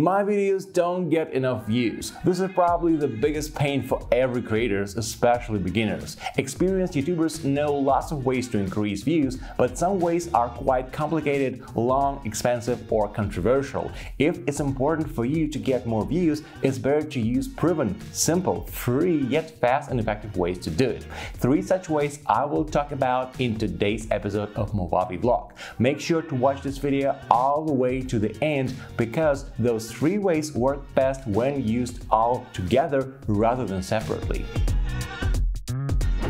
My videos don't get enough views. This is probably the biggest pain for every creators, especially beginners. Experienced YouTubers know lots of ways to increase views, but some ways are quite complicated, long, expensive, or controversial. If it's important for you to get more views, it's better to use proven, simple, free, yet fast and effective ways to do it. 3 such ways I will talk about in today's episode of Movavi vlog. Make sure to watch this video all the way to the end because those 3 ways work best when used all together rather than separately.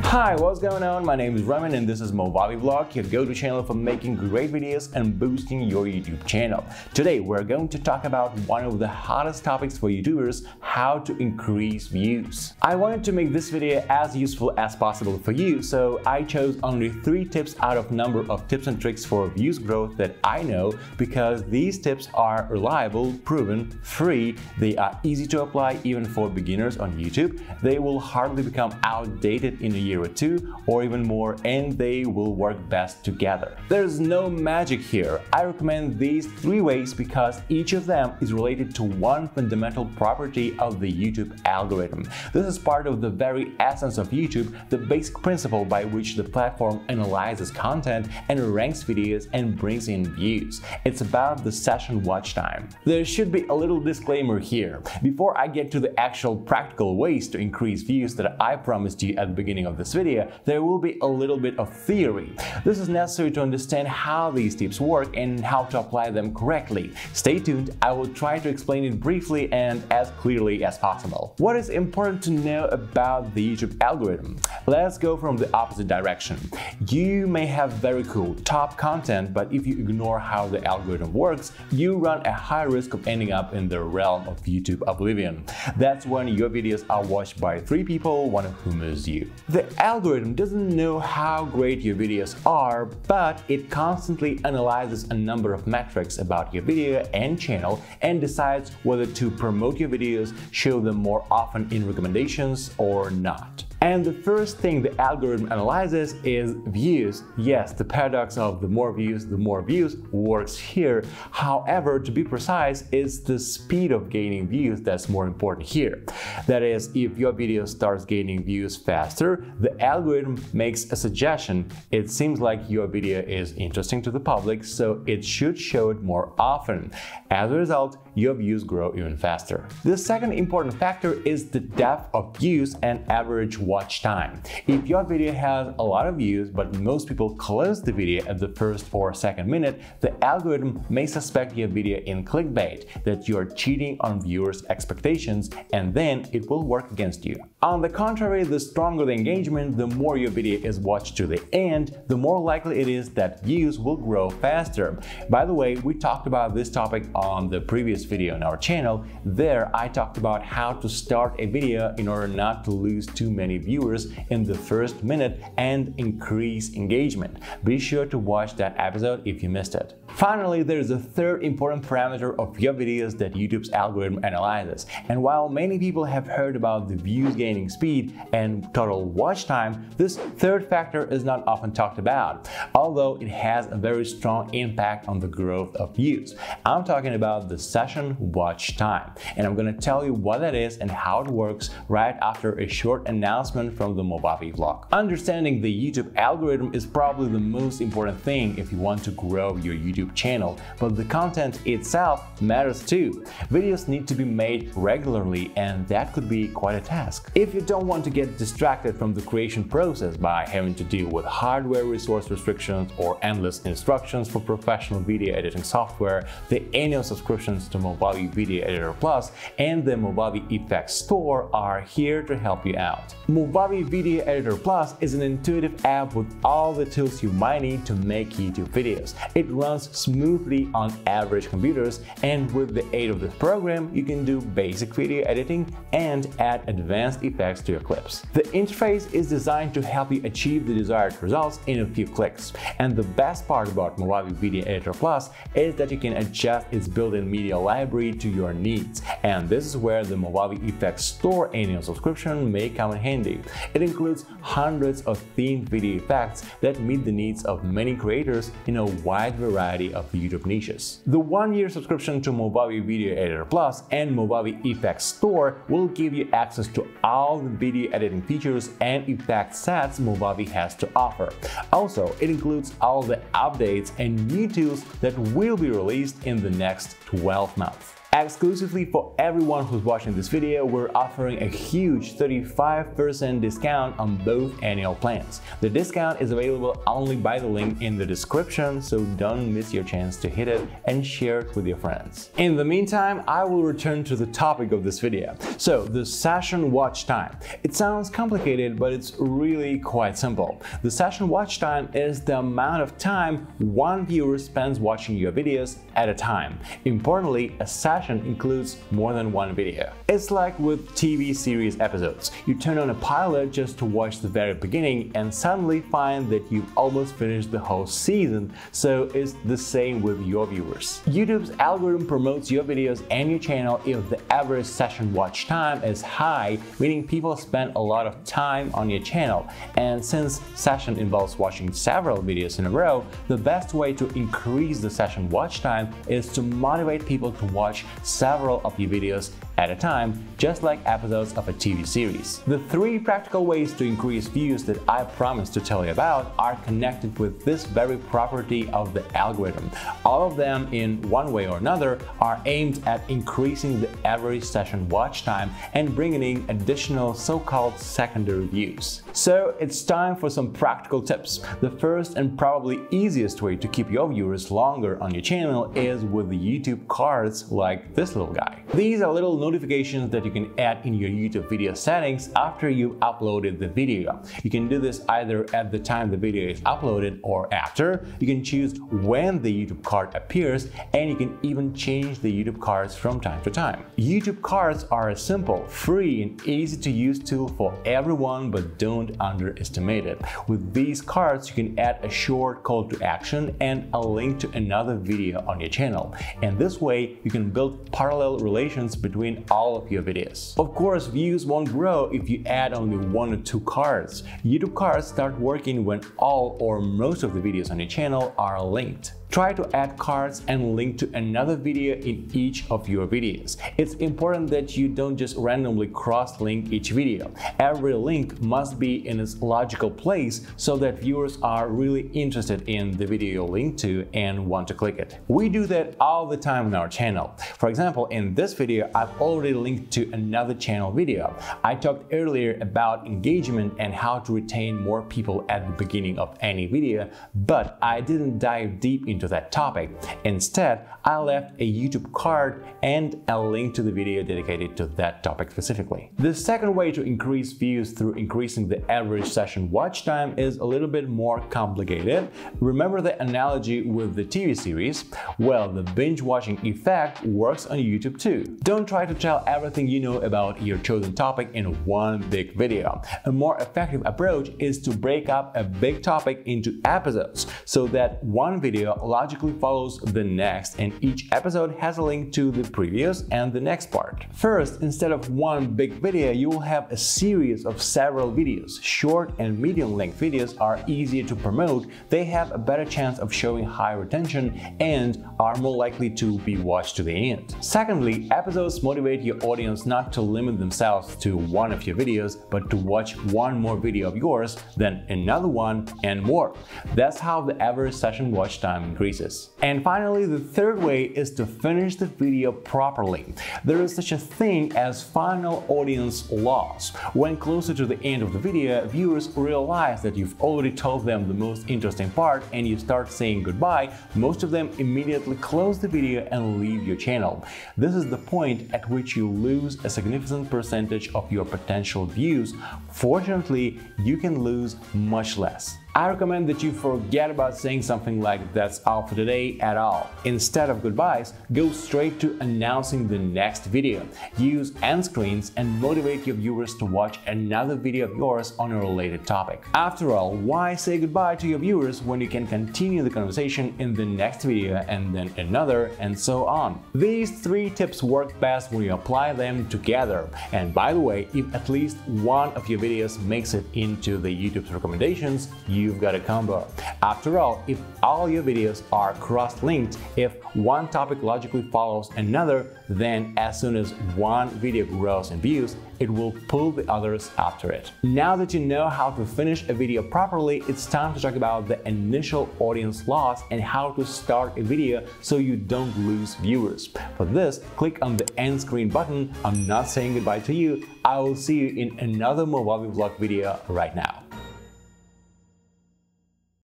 Hi, what's going on? My name is Raman and this is Movavi vlog, your go-to channel for making great videos and boosting your YouTube channel. Today we're going to talk about one of the hottest topics for YouTubers, how to increase views. I wanted to make this video as useful as possible for you, so I chose only 3 tips out of number of tips and tricks for views growth that I know, because these tips are reliable, proven, free, they are easy to apply even for beginners on YouTube, they will hardly become outdated in a year or 2 or even more, and they will work best together. There's no magic here. I recommend these 3 ways because each of them is related to one fundamental property of the YouTube algorithm. This is part of the very essence of YouTube, the basic principle by which the platform analyzes content and ranks videos and brings in views. It's about the session watch time. There should be a little disclaimer here. Before I get to the actual practical ways to increase views that I promised you at the beginning of this video, there will be a little bit of theory. This is necessary to understand how these tips work and how to apply them correctly. Stay tuned, I will try to explain it briefly and as clearly as possible. What is important to know about the YouTube algorithm? Let's go from the opposite direction. You may have very cool top content, but if you ignore how the algorithm works, you run a high risk of ending up in the realm of YouTube oblivion. That's when your videos are watched by 3 people, one of whom is you. The algorithm doesn't know how great your videos are, but it constantly analyzes a number of metrics about your video and channel and decides whether to promote your videos, show them more often in recommendations or not. And the first thing the algorithm analyzes is views. Yes, the paradox of the more views works here. However, to be precise, it's the speed of gaining views that's more important here. That is, if your video starts gaining views faster, the algorithm makes a suggestion. It seems like your video is interesting to the public, so it should show it more often. As a result, your views grow even faster. The second important factor is the depth of views and average watch time. If your video has a lot of views, but most people close the video at the first or second minute, the algorithm may suspect your video in clickbait, that you're cheating on viewers' expectations, and then it will work against you. On the contrary, the stronger the engagement, the more your video is watched to the end, the more likely it is that views will grow faster. By the way, we talked about this topic on the previous video on our channel. There, I talked about how to start a video in order not to lose too many viewers in the first minute and increase engagement. Be sure to watch that episode if you missed it. Finally, there is a third important parameter of your videos that YouTube's algorithm analyzes. And while many people have heard about the views gaining speed and total watch time, this third factor is not often talked about, although it has a very strong impact on the growth of views. I'm talking about the session watch time, and I'm going to tell you what that is and how it works right after a short announcement from the Movavi vlog. Understanding the YouTube algorithm is probably the most important thing if you want to grow your YouTube channel, but the content itself matters too. Videos need to be made regularly, and that could be quite a task. If you don't want to get distracted from the creation process by having to deal with hardware resource restrictions or endless instructions for professional video editing software, the annual subscriptions to Movavi Video Editor Plus and the Movavi Effects Store are here to help you out. Movavi Video Editor Plus is an intuitive app with all the tools you might need to make YouTube videos. It runs smoothly on average computers, and with the aid of this program, you can do basic video editing and add advanced effects to your clips. The interface is designed to help you achieve the desired results in a few clicks. And the best part about Movavi Video Editor Plus is that you can adjust its built-in media library to your needs. And this is where the Movavi Effects Store annual subscription may come in handy. It includes hundreds of themed video effects that meet the needs of many creators in a wide variety variety of YouTube niches. The 1-year subscription to Movavi Video Editor Plus and Movavi Effects Store will give you access to all the video editing features and effect sets Movavi has to offer. Also, it includes all the updates and new tools that will be released in the next 12 months. Exclusively for everyone who's watching this video, we're offering a huge 35% discount on both annual plans. The discount is available only by the link in the description, so don't miss your chance to hit it and share it with your friends. In the meantime, I will return to the topic of this video. So, the session watch time. It sounds complicated, but it's really quite simple. The session watch time is the amount of time one viewer spends watching your videos at a time. Importantly, a session includes more than one video. It's like with TV series episodes. You turn on a pilot just to watch the very beginning and suddenly find that you've almost finished the whole season, so it's the same with your viewers. YouTube's algorithm promotes your videos and your channel if the average session watch time is high, meaning people spend a lot of time on your channel. And since session involves watching several videos in a row, the best way to increase the session watch time is to motivate people to watch several of your videos at a time, just like episodes of a TV series. The 3 practical ways to increase views that I promised to tell you about are connected with this very property of the algorithm. All of them, in one way or another, are aimed at increasing the average session watch time and bringing in additional so-called secondary views. So it's time for some practical tips. The first and probably easiest way to keep your viewers longer on your channel is with the YouTube cards like this little guy. These are little notifications that you can add in your YouTube video settings after you've uploaded the video. You can do this either at the time the video is uploaded or after. You can choose when the YouTube card appears, and you can even change the YouTube cards from time to time. YouTube cards are a simple, free and easy to use tool for everyone, but don't underestimate it. With these cards, you can add a short call to action and a link to another video on your channel. And this way, you can build parallel relations between all of your videos. Of course, views won't grow if you add only 1 or 2 cards. YouTube cards start working when all or most of the videos on your channel are linked. Try to add cards and link to another video in each of your videos. It's important that you don't just randomly cross-link each video. Every link must be in its logical place so that viewers are really interested in the video you link to and want to click it. We do that all the time on our channel. For example, in this video, I've already linked to another channel video. I talked earlier about engagement and how to retain more people at the beginning of any video, but I didn't dive deep into that topic. Instead, I left a YouTube card and a link to the video dedicated to that topic specifically. The second way to increase views through increasing the average session watch time is a little bit more complicated. Remember the analogy with the TV series? Well, the binge watching effect works on YouTube too. Don't try to tell everything you know about your chosen topic in one big video. A more effective approach is to break up a big topic into episodes so that one video logically follows the next and each episode has a link to the previous and the next part. First, instead of one big video, you will have a series of several videos. Short and medium length videos are easier to promote, they have a better chance of showing high retention and are more likely to be watched to the end. Secondly, episodes motivate your audience not to limit themselves to one of your videos, but to watch one more video of yours, then another one, and more. That's how the average session watch time increases. And finally, the third way is to finish the video properly. There is such a thing as final audience loss. When closer to the end of the video, viewers realize that you've already told them the most interesting part and you start saying goodbye, most of them immediately close the video and leave your channel. This is the point at which you lose a significant percentage of your potential views. Fortunately, you can lose much less. I recommend that you forget about saying something like "that's all for today" at all. Instead of goodbyes, go straight to announcing the next video. Use end screens and motivate your viewers to watch another video of yours on a related topic. After all, why say goodbye to your viewers when you can continue the conversation in the next video and then another and so on? These 3 tips work best when you apply them together. And by the way, if at least one of your videos makes it into the YouTube's recommendations, you've got a combo. After all, if all your videos are cross-linked, if one topic logically follows another, then as soon as one video grows in views, it will pull the others after it. Now that you know how to finish a video properly, it's time to talk about the initial audience loss and how to start a video so you don't lose viewers. For this, click on the end screen button. I'm not saying goodbye to you. I will see you in another Movavi vlog video right now.